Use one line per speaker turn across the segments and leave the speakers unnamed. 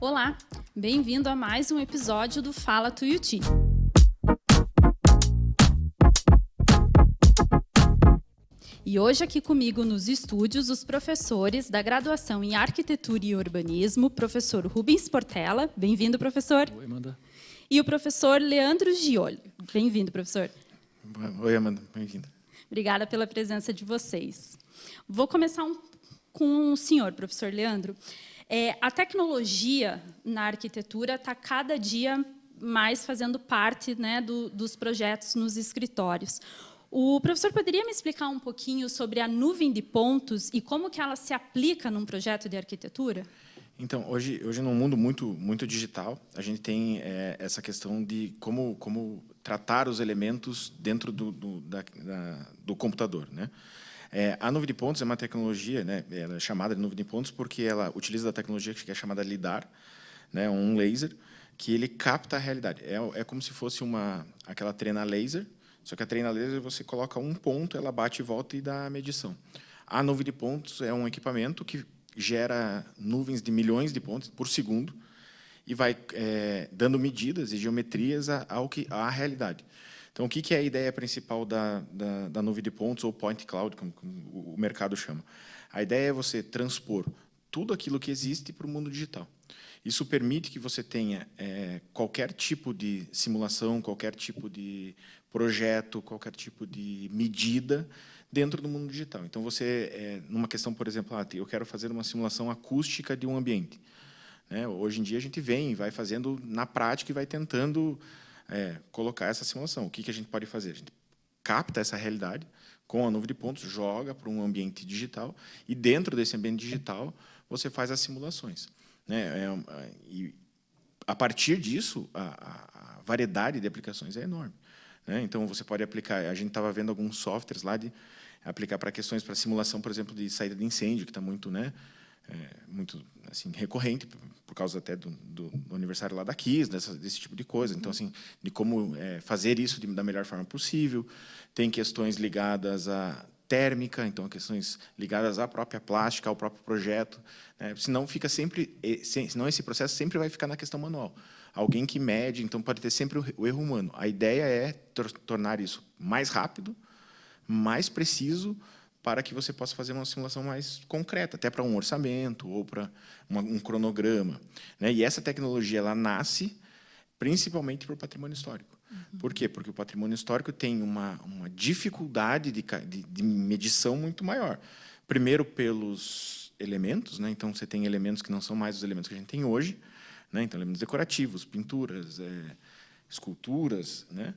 Olá, bem-vindo a mais um episódio do Fala Tuiuti. E hoje aqui comigo nos estúdios os professores da graduação em Arquitetura e Urbanismo, professor Rubens Portela, bem-vindo, professor.
Oi, Amanda.
E o professor Leandro Gioli. Bem-vindo, professor.
Oi, Amanda, bem-vinda.
Obrigada pela presença de vocês. Vou começar com o senhor, professor Leandro. A tecnologia na arquitetura está cada dia mais fazendo parte, né, dos projetos nos escritórios. O professor poderia me explicar um pouquinho sobre a nuvem de pontos e como que ela se aplica num projeto de arquitetura?
Então, hoje num mundo muito digital, a gente tem essa questão de como tratar os elementos dentro do computador, né? A nuvem de pontos é uma tecnologia, né? Ela é chamada de nuvem de pontos porque ela utiliza a tecnologia que é chamada LiDAR, né? Um laser que ele capta a realidade. É como se fosse aquela trena laser, só que a trena laser você coloca um ponto, ela bate e volta e dá a medição. A nuvem de pontos é um equipamento que gera nuvens de milhões de pontos por segundo e vai dando medidas e geometrias à realidade. Então, o que é a ideia principal da nuvem de pontos, ou point cloud, como o mercado chama? A ideia é você transpor tudo aquilo que existe para o mundo digital. Isso permite que você tenha qualquer tipo de simulação, qualquer tipo de projeto, qualquer tipo de medida dentro do mundo digital. Então, numa questão, por exemplo, eu quero fazer uma simulação acústica de um ambiente. Né? Hoje em dia, a gente vai fazendo na prática e vai tentando colocar essa simulação. O que a gente pode fazer? A gente capta essa realidade com a nuvem de pontos, joga para um ambiente digital e, dentro desse ambiente digital, você faz as simulações. Né? E, a partir disso, a variedade de aplicações é enorme. Né? Então, você pode aplicar... A gente estava vendo alguns softwares lá de aplicar para questões para simulação, por exemplo, de saída de incêndio, que está muito assim, recorrente, por causa até do aniversário lá da Kiss, desse tipo de coisa. Então, assim, de como fazer isso da melhor forma possível. Tem questões ligadas à térmica, então questões ligadas à própria plástica, ao próprio projeto. Né? Senão esse processo sempre vai ficar na questão manual. Alguém que mede, então pode ter sempre o erro humano. A ideia é tornar isso mais rápido, mais preciso, para que você possa fazer uma simulação mais concreta, até para um orçamento ou para um cronograma. Né? E essa tecnologia ela nasce principalmente para o patrimônio histórico. Por quê? Porque o patrimônio histórico tem uma dificuldade de medição muito maior. Primeiro, pelos elementos. Né? Então, você tem elementos que não são mais os elementos que a gente tem hoje. Né? Então, elementos decorativos, pinturas, esculturas, né?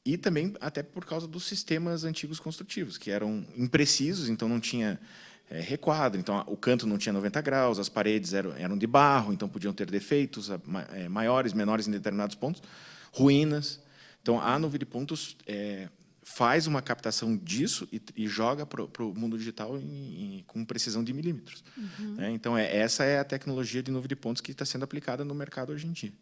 E também até por causa dos sistemas antigos construtivos, que eram imprecisos, então não tinha requadro, então o canto não tinha 90 graus, as paredes eram de barro, então podiam ter defeitos maiores, menores em determinados pontos, ruínas. Então, a nuvem de pontos faz uma captação disso e joga para o mundo digital com precisão de milímetros. Né? Então, essa é a tecnologia de nuvem de pontos que está sendo aplicada no mercado hoje em dia.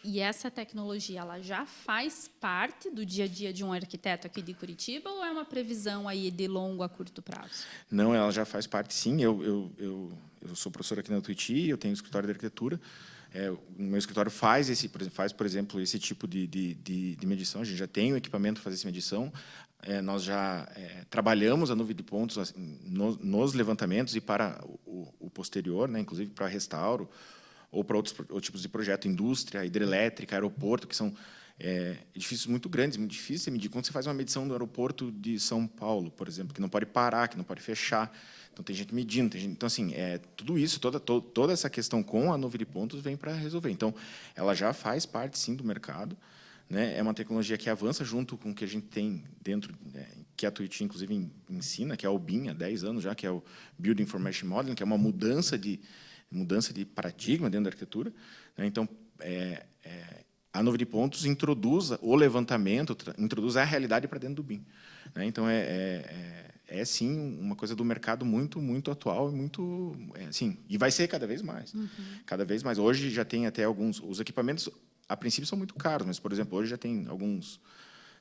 E essa tecnologia ela já faz parte do dia a dia de um arquiteto aqui de Curitiba ou é uma previsão aí de longo a curto prazo?
Não, ela já faz parte, sim. Eu sou professor aqui na Tuiuti, eu tenho um escritório de arquitetura. O meu escritório faz, por exemplo, esse tipo de medição. A gente já tem o equipamento para fazer essa medição. Nós já trabalhamos a nuvem de pontos assim, nos levantamentos e para o posterior, né, inclusive para restauro, ou para outros tipos de projeto, indústria, hidrelétrica, aeroporto, que são edifícios muito grandes, muito difíceis de medir. Quando você faz uma medição do aeroporto de São Paulo, por exemplo, que não pode parar, que não pode fechar, então tem gente medindo, então assim, tudo isso, toda essa questão com a nuvem de pontos vem para resolver. Então, ela já faz parte, sim, do mercado, né? É uma tecnologia que avança junto com o que a gente tem dentro, que a Tuiuti, inclusive, ensina, que é o BIM, há 10 anos já, que é o Building Information Modeling, que é uma mudança de paradigma dentro da arquitetura. Né? Então, a nuvem de pontos introduz o levantamento, introduz a realidade para dentro do BIM. Né? Então, sim, uma coisa do mercado muito atual e muito... assim, e vai ser cada vez mais. Cada vez mais. Hoje já tem até alguns... Os equipamentos, a princípio, são muito caros, mas, por exemplo, hoje já tem alguns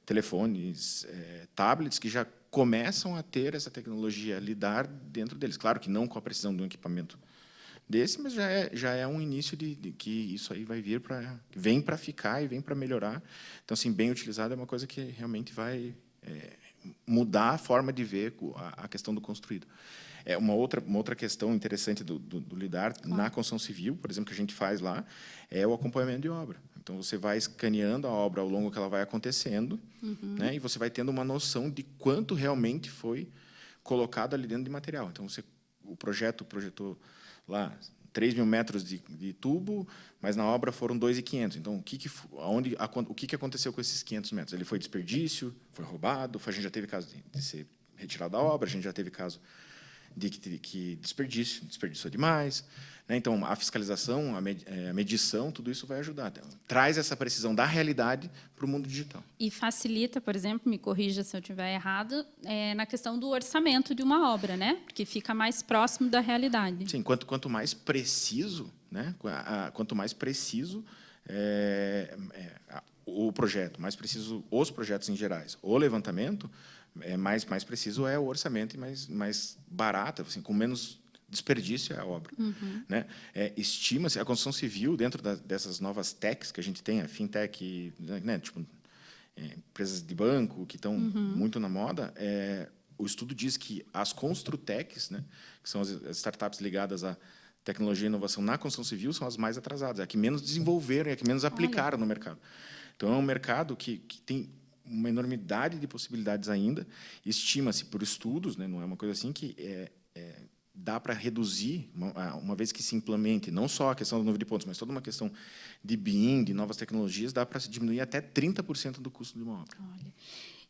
telefones, tablets, que já começam a ter essa tecnologia LiDAR dentro deles. Claro que não com a precisão de um equipamento desse, mas já é um início de que isso aí vem para ficar e vem para melhorar. Então, assim, bem utilizado é uma coisa que realmente vai mudar a forma de ver a questão do construído. Uma outra questão interessante do LIDAR na construção civil, por exemplo, que a gente faz lá, é o acompanhamento de obra. Então, você vai escaneando a obra ao longo que ela vai acontecendo, né, e você vai tendo uma noção de quanto realmente foi colocado ali dentro de material. Então, o projeto projetou lá 3.000 metros de tubo, mas na obra foram 2.500. Então, o que aconteceu com esses 500 metros? Ele foi desperdício, foi roubado, a gente já teve caso de ser retirado da obra, a gente já teve caso de que desperdiçou demais, né? Então, a fiscalização, a medição, tudo isso vai ajudar. Então, traz essa precisão da realidade para o mundo digital.
E facilita, por exemplo, me corrija se eu estiver errado, na questão do orçamento de uma obra, né? Porque fica mais próximo da realidade.
Sim, quanto mais preciso, né? Quanto mais preciso o projeto, mais preciso os projetos em gerais, o levantamento, mais preciso é o orçamento e mais barata, assim, com menos desperdício é a obra. Né? Estima-se a construção civil dentro dessas novas techs que a gente tem, a fintech, né, tipo, empresas de banco que estão muito na moda. O estudo diz que as construtechs, né, que são as startups ligadas à tecnologia e inovação na construção civil, são as mais atrasadas, é a que menos desenvolveram e a que menos aplicaram no mercado. Então, é um mercado que tem uma enormidade de possibilidades ainda. Estima-se por estudos, né, não é uma coisa assim, que dá para reduzir, uma vez que se implemente, não só a questão do número de pontos, mas toda uma questão de BIM, de novas tecnologias, dá para se diminuir até 30% do custo de uma obra.
Olha.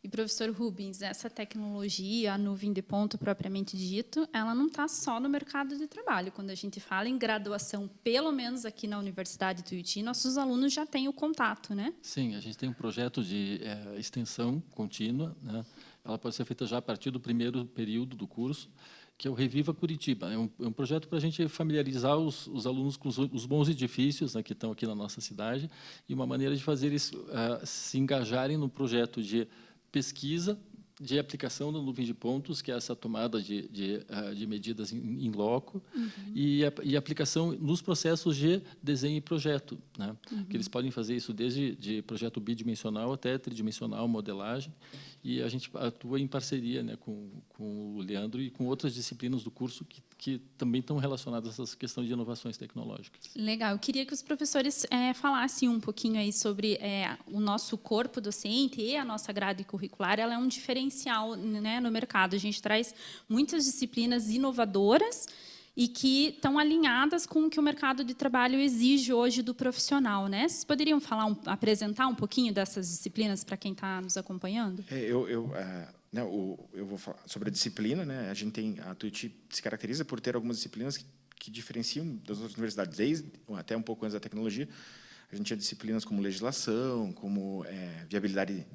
E, professor Rubens, essa tecnologia, a nuvem de ponto propriamente dito, ela não está só no mercado de trabalho. Quando a gente fala em graduação, pelo menos aqui na Universidade de Tuiuti, nossos alunos já têm o contato, né?
Sim, a gente tem um projeto de extensão contínua, né? Ela pode ser feita já a partir do primeiro período do curso, que é o Reviva Curitiba. É um projeto para a gente familiarizar os alunos com os bons edifícios, né, que estão aqui na nossa cidade, e uma maneira de fazer eles se engajarem no projeto de pesquisa, de aplicação da nuvem de pontos, que é essa tomada de medidas em loco, e aplicação nos processos de desenho e projeto, né? Que eles podem fazer isso desde de projeto bidimensional até tridimensional, modelagem, e a gente atua em parceria, né, com o Leandro e com outras disciplinas do curso que também estão relacionadas a essa questão de inovações tecnológicas.
Legal. Eu queria que os professores falassem um pouquinho aí sobre o nosso corpo docente e a nossa grade curricular. Ela é um diferencial, né, no mercado. A gente traz muitas disciplinas inovadoras e que estão alinhadas com o que o mercado de trabalho exige hoje do profissional, né? Vocês poderiam apresentar um pouquinho dessas disciplinas para quem está nos acompanhando?
Eu vou falar sobre a disciplina, né? A Tuiuti se caracteriza por ter algumas disciplinas que diferenciam das outras universidades, desde até um pouco antes da tecnologia. A gente tinha disciplinas como legislação, como viabilidade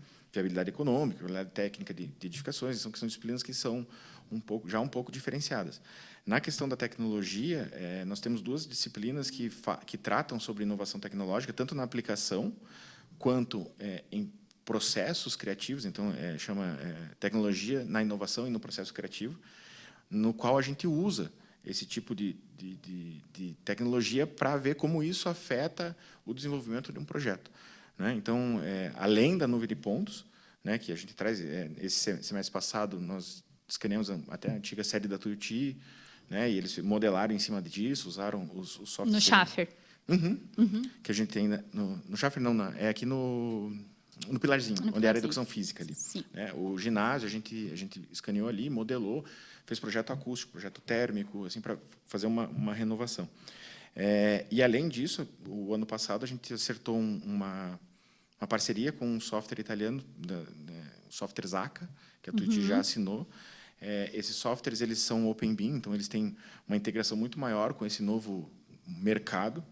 econômica, viabilidade técnica de edificações, que são disciplinas que são um pouco diferenciadas. Na questão da tecnologia, nós temos duas disciplinas que tratam sobre inovação tecnológica, tanto na aplicação quanto em processos criativos. Então, chama tecnologia na inovação e no processo criativo, no qual a gente usa esse tipo de tecnologia para ver como isso afeta o desenvolvimento de um projeto, né? Então, além da nuvem de pontos, né, que a gente traz, esse semestre passado, nós escaneamos até a antiga sede da Tuiuti, né, e eles modelaram em cima disso, usaram os softwares...
No Schaffer.
Que a gente tem no Schaffer, não, é aqui no Pilarzinho, onde era a educação física ali. Né? O ginásio, a gente escaneou ali, modelou, fez projeto acústico, projeto térmico, assim, para fazer uma renovação. E, além disso, o ano passado, a gente acertou uma parceria com um software italiano, o software Zaca, que a Tuiuti já assinou. Esses softwares, eles são Open BIM, então eles têm uma integração muito maior com esse novo mercado.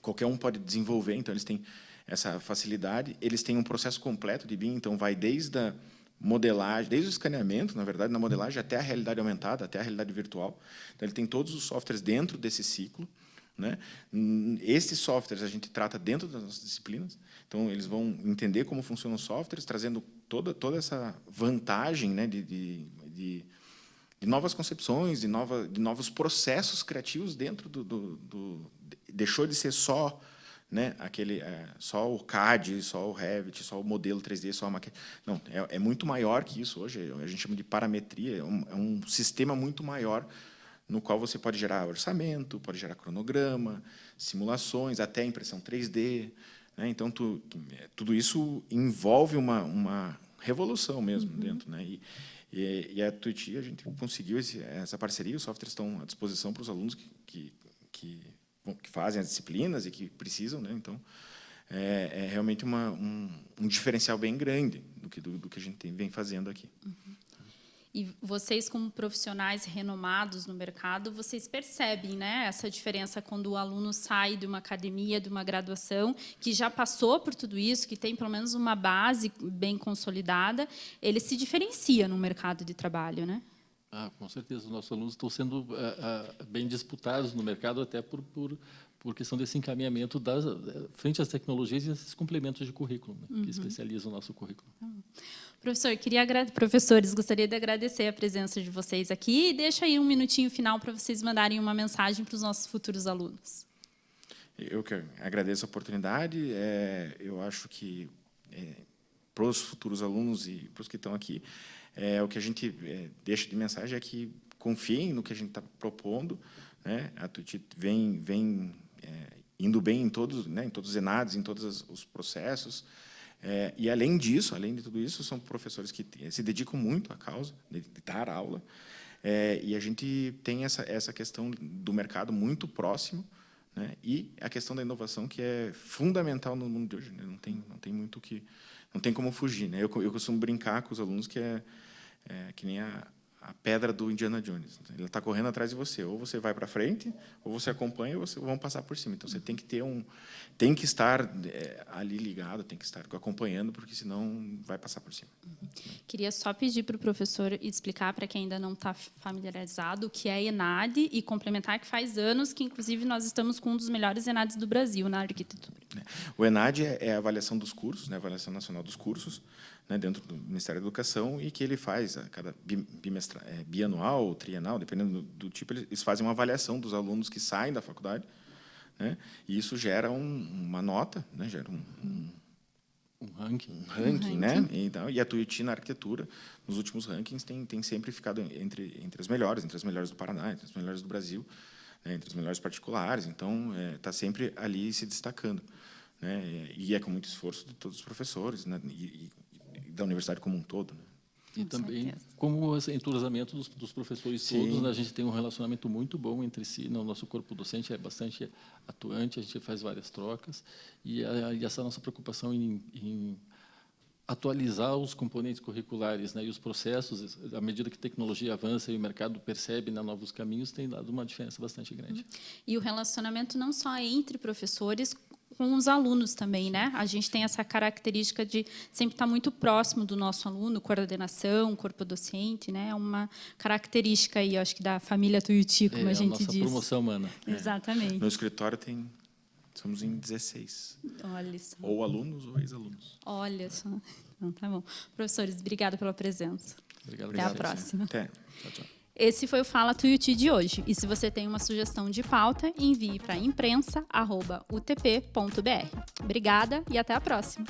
Qualquer um pode desenvolver, então eles têm essa facilidade. Eles têm um processo completo de BIM, então vai desde a modelagem, desde o escaneamento, na verdade, na modelagem, até a realidade aumentada, até a realidade virtual. Então, ele tem todos os softwares dentro desse ciclo, né? Esses softwares a gente trata dentro das nossas disciplinas, então eles vão entender como funcionam os softwares, trazendo toda essa vantagem, né, de novas concepções, de novos processos criativos dentro deixou de ser só, né, só o CAD, só o Revit, só o modelo 3D, só a maquete. Não, é muito maior que isso hoje. A gente chama de parametria. É um sistema muito maior no qual você pode gerar orçamento, pode gerar cronograma, simulações, até impressão 3D. Né? Então, tudo isso envolve uma revolução mesmo dentro. Né? E a Tuiuti, a gente conseguiu essa parceria, os softwares estão à disposição para os alunos que fazem as disciplinas e que precisam. Né? Então, é realmente um diferencial bem grande do que a gente vem fazendo aqui.
E vocês, como profissionais renomados no mercado, vocês percebem, né, essa diferença quando o aluno sai de uma academia, de uma graduação, que já passou por tudo isso, que tem pelo menos uma base bem consolidada, ele se diferencia no mercado de trabalho, né?
Com certeza. Os nossos alunos estão sendo bem disputados no mercado, até por questão desse encaminhamento frente às tecnologias e esses complementos de currículo, né, que especializam o nosso currículo.
Professores, gostaria de agradecer a presença de vocês aqui e deixa aí um minutinho final para vocês mandarem uma mensagem para os nossos futuros alunos.
Eu que agradeço a oportunidade. Eu acho que, para os futuros alunos e para os que estão aqui, o que a gente deixa de mensagem é que confiem no que a gente está propondo. Né? A Tuiuti vem indo bem em todos os ENADs, em todos os processos. E, além disso, além de tudo isso, são professores que se dedicam muito à causa de dar aula. E a gente tem essa questão do mercado muito próximo, né? E a questão da inovação, que é fundamental no mundo de hoje. Né? Não tem como fugir. Né? Eu costumo brincar com os alunos que que nem a pedra do Indiana Jones. Ele está correndo atrás de você. Ou você vai para frente, ou você acompanha, ou vão passar por cima. Então, você tem que estar ali ligado, tem que estar acompanhando, porque senão vai passar por cima.
Queria só pedir para o professor explicar para quem ainda não está familiarizado o que é ENAD e complementar que faz anos que, inclusive, nós estamos com um dos melhores ENADs do Brasil na arquitetura.
O ENAD é a avaliação dos cursos, né, a avaliação nacional dos cursos, né, dentro do Ministério da Educação, e que ele faz a cada bianual ou trienal, dependendo do tipo, eles fazem uma avaliação dos alunos que saem da faculdade, né, e isso gera uma nota, né, gera
um ranking,
né? E a Tuiuti na arquitetura, nos últimos rankings, tem sempre ficado entre as melhores do Paraná, entre as melhores do Brasil, né, entre as melhores particulares. Então, está sempre ali se destacando. Né? E é com muito esforço de todos os professores, né? E da universidade como um todo. Né?
E também, como o entrosamento dos professores todos, né, a gente tem um relacionamento muito bom entre si. O nosso corpo docente é bastante atuante, a gente faz várias trocas. E essa nossa preocupação em atualizar os componentes curriculares, né, e os processos, à medida que a tecnologia avança e o mercado percebe, né, novos caminhos, tem dado uma diferença bastante grande.
E o relacionamento não só entre professores, com os alunos também, né? A gente tem essa característica de sempre estar muito próximo do nosso aluno, coordenação, corpo docente, né? É uma característica aí, acho que da família Tuiuti, como a gente diz.
Nossa promoção humana.
Exatamente.
No escritório somos em 16.
Olha só.
Ou alunos ou ex-alunos.
Olha só. Então, tá bom. Professores, obrigada pela presença.
Obrigado.
Até a próxima.
Até. Tchau, tchau.
Esse foi o Fala Tuiuti de hoje. E se você tem uma sugestão de pauta, envie para imprensa@utp.br. Obrigada e até a próxima.